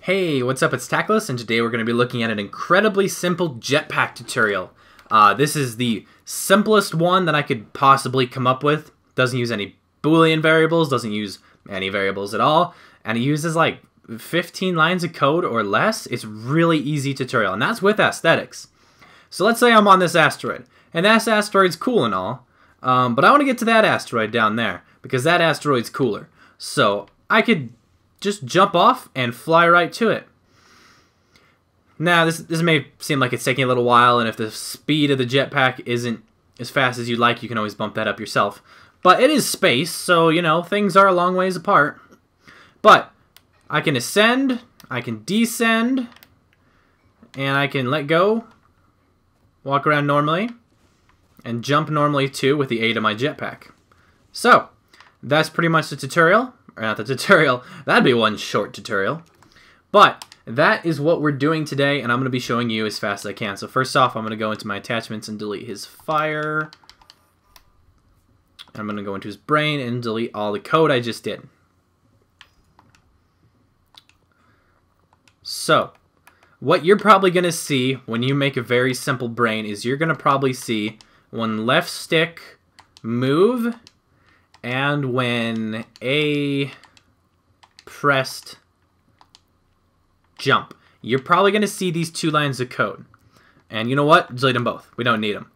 Hey, what's up? It's Tackless, and today we're going to be looking at an incredibly simple jetpack tutorial. This is the simplest one that I could possibly come up with. Doesn't use any Boolean variables, doesn't use any variables at all, and it uses like 15 lines of code or less. It's really easy tutorial, and that's with aesthetics. So let's say I'm on this asteroid, and that asteroid's cool and all, but I want to get to that asteroid down there, because that asteroid's cooler. So I could just jump off and fly right to it. Now, this may seem like it's taking a little while, and if the speed of the jetpack isn't as fast as you'd like, you can always bump that up yourself. But it is space, so, you know, things are a long ways apart. But I can ascend, I can descend, and I can let go, walk around normally, and jump normally too with the aid of my jetpack. So, that's pretty much the tutorial. Or not the tutorial, that'd be one short tutorial. But that is what we're doing today, and I'm going to be showing you as fast as I can. So first off, I'm going to go into my attachments and delete his fire. I'm going to go into his brain and delete all the code I just did. So, what you're probably going to see when you make a very simple brain is you're going to probably see when left stick move and when A pressed jump. You're probably going to see these two lines of code. And you know what? Delete them both. We don't need them.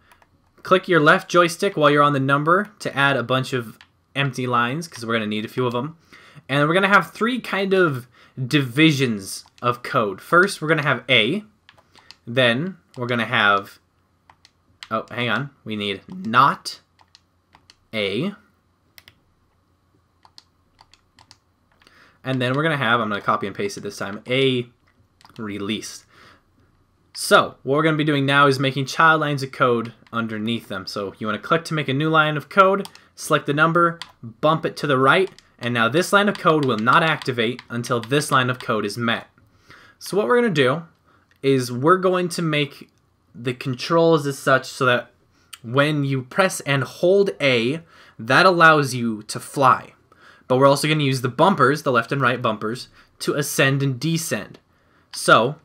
Click your left joystick while you're on the number to add a bunch of empty lines, because we're going to need a few of them. And we're going to have three kind of divisions of code. First, we're going to have A. Then, we're going to have... Oh, hang on. We need not A. And then we're going to have, I'm going to copy and paste it this time, A released. So, what we're going to be doing now is making child lines of code underneath them. So, you want to click to make a new line of code, select the number, bump it to the right, and now this line of code will not activate until this line of code is met. So what we're going to do is we're going to make the controls as such so that when you press and hold A, that allows you to fly. But we're also going to use the bumpers, the left and right bumpers, to ascend and descend. So,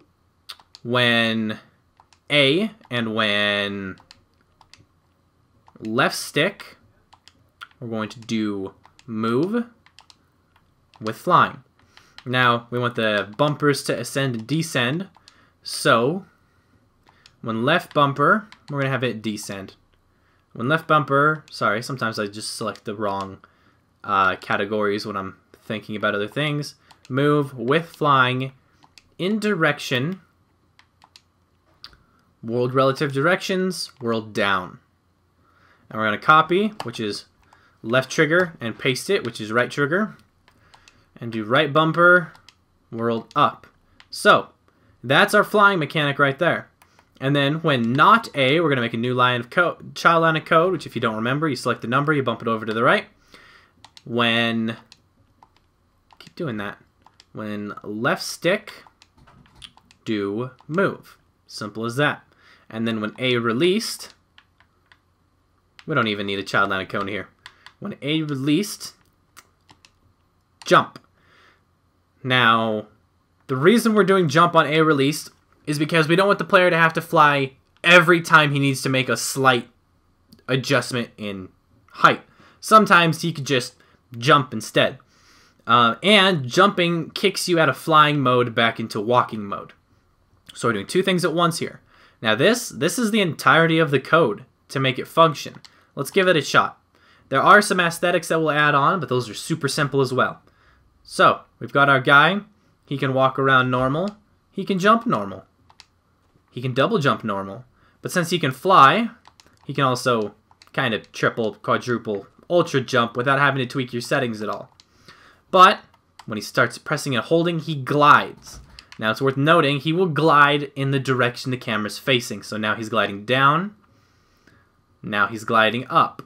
when A and when left stick, we're going to do move with flying. Now, we want the bumpers to ascend and descend. So, when left bumper, we're going to have it descend. When left bumper, sorry, sometimes I just select the wrong categories when I'm thinking about other things. Move with flying in direction, world relative directions, world down. And we're going to copy, which is left trigger, and paste it, which is right trigger, and do right bumper, world up. So, that's our flying mechanic right there. And then when not A, we're going to make a new line of code, child line of code, which if you don't remember, you select the number, you bump it over to the right. When, keep doing that, when left stick, do move. Simple as that. And then when A released, we don't even need a child line of code here. When A released, jump. Now, the reason we're doing jump on A released is because we don't want the player to have to fly every time he needs to make a slight adjustment in height. Sometimes he could just jump instead. And jumping kicks you out of flying mode back into walking mode. So we're doing two things at once here. Now this is the entirety of the code to make it function. Let's give it a shot. There are some aesthetics that we'll add on, but those are super simple as well. So, we've got our guy. He can walk around normal. He can jump normal. He can double jump normal. But since he can fly, he can also kind of triple, quadruple, ultra jump without having to tweak your settings at all. But when he starts pressing and holding, he glides. Now it's worth noting, he will glide in the direction the camera's facing. So now he's gliding down. Now he's gliding up.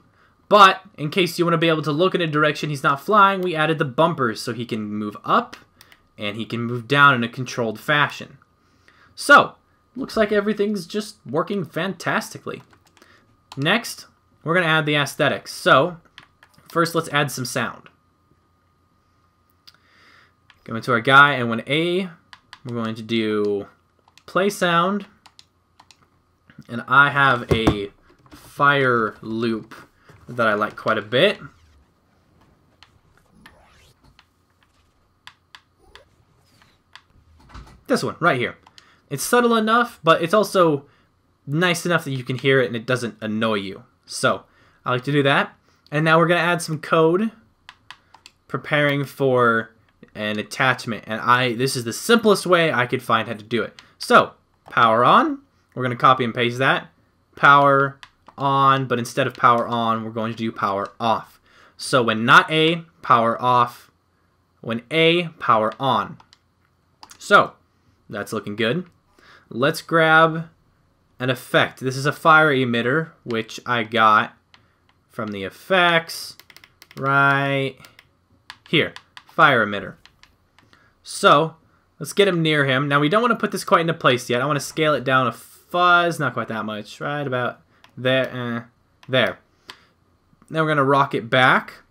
But in case you want to be able to look in a direction he's not flying, we added the bumpers so he can move up and he can move down in a controlled fashion. So, looks like everything's just working fantastically. Next, we're going to add the aesthetics. So, first let's add some sound. Go into our guy, and when A we're going to do play sound, and I have a fire loop that I like quite a bit. This one, right here. It's subtle enough, but it's also nice enough that you can hear it and it doesn't annoy you. So, I like to do that. And now we're going to add some code, preparing for an attachment. And this is the simplest way I could find how to do it. So, power on. We're going to copy and paste that. Power on, but instead of power on, we're going to do power off. So when not A, power off. When A, power on. So, that's looking good. Let's grab an effect. This is a fire emitter, which I got from the effects right here. Fire emitter. So, let's get him near him. Now, we don't want to put this quite into place yet. I want to scale it down a fuzz. Not quite that much. Right about there. There. Now, we're going to rock it back.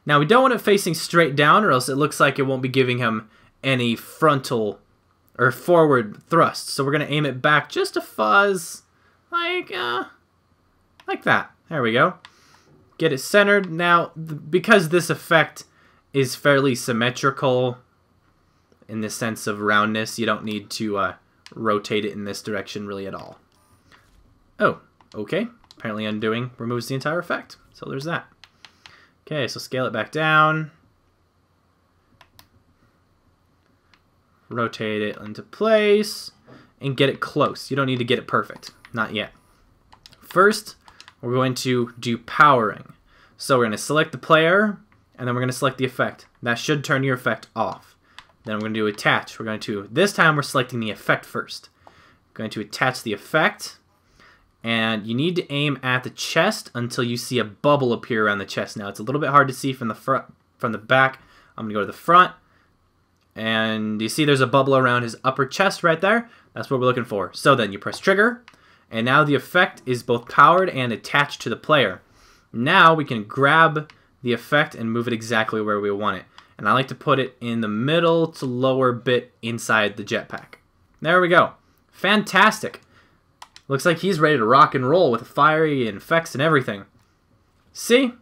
Now, we don't want it facing straight down, or else it looks like it won't be giving him any frontal or forward thrust. So we're going to aim it back just a fuzz, like that. There we go. Get it centered. Now, because this effect is fairly symmetrical in the sense of roundness, you don't need to rotate it in this direction really at all. Oh, okay. Apparently undoing removes the entire effect. So there's that. Okay, so scale it back down. Rotate it into place and get it close. You don't need to get it perfect. Not yet. First, we're going to do powering. So we're going to select the player, and then we're going to select the effect. That should turn your effect off. Then we're going to do attach. We're going to, this time we're selecting the effect first. We're going to attach the effect, and you need to aim at the chest until you see a bubble appear around the chest. Now, it's a little bit hard to see from the front, from the back. I'm going to go to the front. And you see there's a bubble around his upper chest right there. That's what we're looking for. So then you press trigger, and now the effect is both powered and attached to the player. Now we can grab the effect and move it exactly where we want it. And I like to put it in the middle to lower bit inside the jetpack. There we go. Fantastic. Looks like he's ready to rock and roll with fiery and effects and everything. See?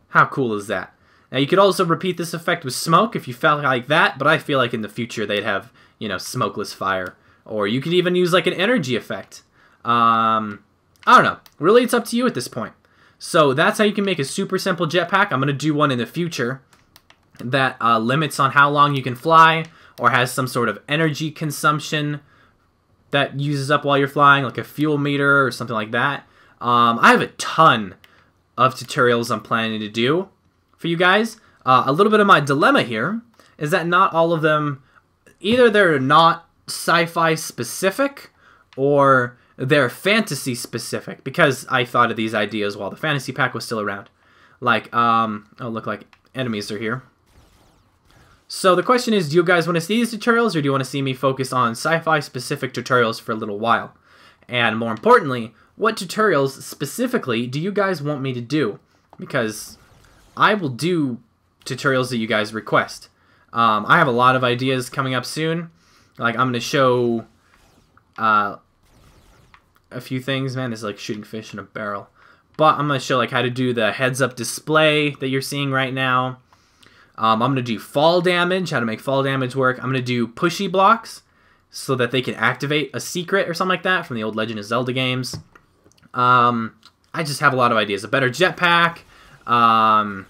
How cool is that? Now, you could also repeat this effect with smoke if you felt like that, but I feel like in the future they'd have, you know, smokeless fire. Or you could even use like an energy effect. I don't know. Really, it's up to you at this point. So that's how you can make a super simple jetpack. I'm going to do one in the future that limits on how long you can fly or has some sort of energy consumption that uses up while you're flying, like a fuel meter or something like that. I have a ton of tutorials I'm planning to do for you guys. A little bit of my dilemma here is that not all of them, either they're not sci-fi specific or they're fantasy specific, because I thought of these ideas while the fantasy pack was still around. Like, oh, look, like enemies are here. So the question is, do you guys want to see these tutorials, or do you want to see me focus on sci-fi specific tutorials for a little while? And more importantly, what tutorials specifically do you guys want me to do? Because I will do tutorials that you guys request. I have a lot of ideas coming up soon. Like, I'm going to show a few things. Man, it's like shooting fish in a barrel. But I'm going to show like how to do the heads-up display that you're seeing right now. I'm going to do fall damage, how to make fall damage work. I'm going to do pushy blocks so that they can activate a secret or something like that from the old Legend of Zelda games. I just have a lot of ideas. A better jetpack. I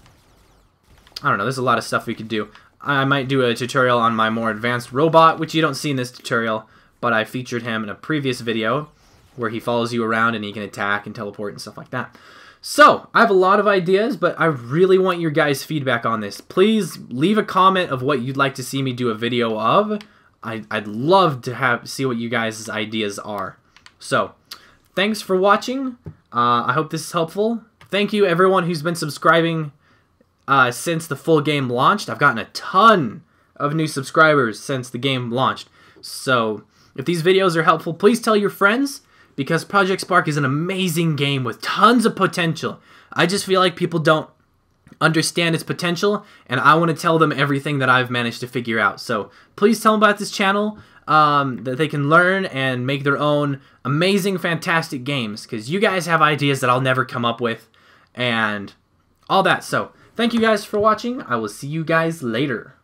don't know, there's a lot of stuff we could do. I might do a tutorial on my more advanced robot, which you don't see in this tutorial, but I featured him in a previous video where he follows you around and he can attack and teleport and stuff like that. So, I have a lot of ideas, but I really want your guys' feedback on this. Please leave a comment of what you'd like to see me do a video of. I'd love to see what you guys' ideas are. So, thanks for watching. I hope this is helpful. Thank you everyone who's been subscribing since the full game launched. I've gotten a ton of new subscribers since the game launched. So, if these videos are helpful, please tell your friends, because Project Spark is an amazing game with tons of potential. I just feel like people don't understand its potential, and I want to tell them everything that I've managed to figure out. So please tell them about this channel, that they can learn and make their own amazing, fantastic games, because you guys have ideas that I'll never come up with, and all that. So thank you guys for watching. I will see you guys later.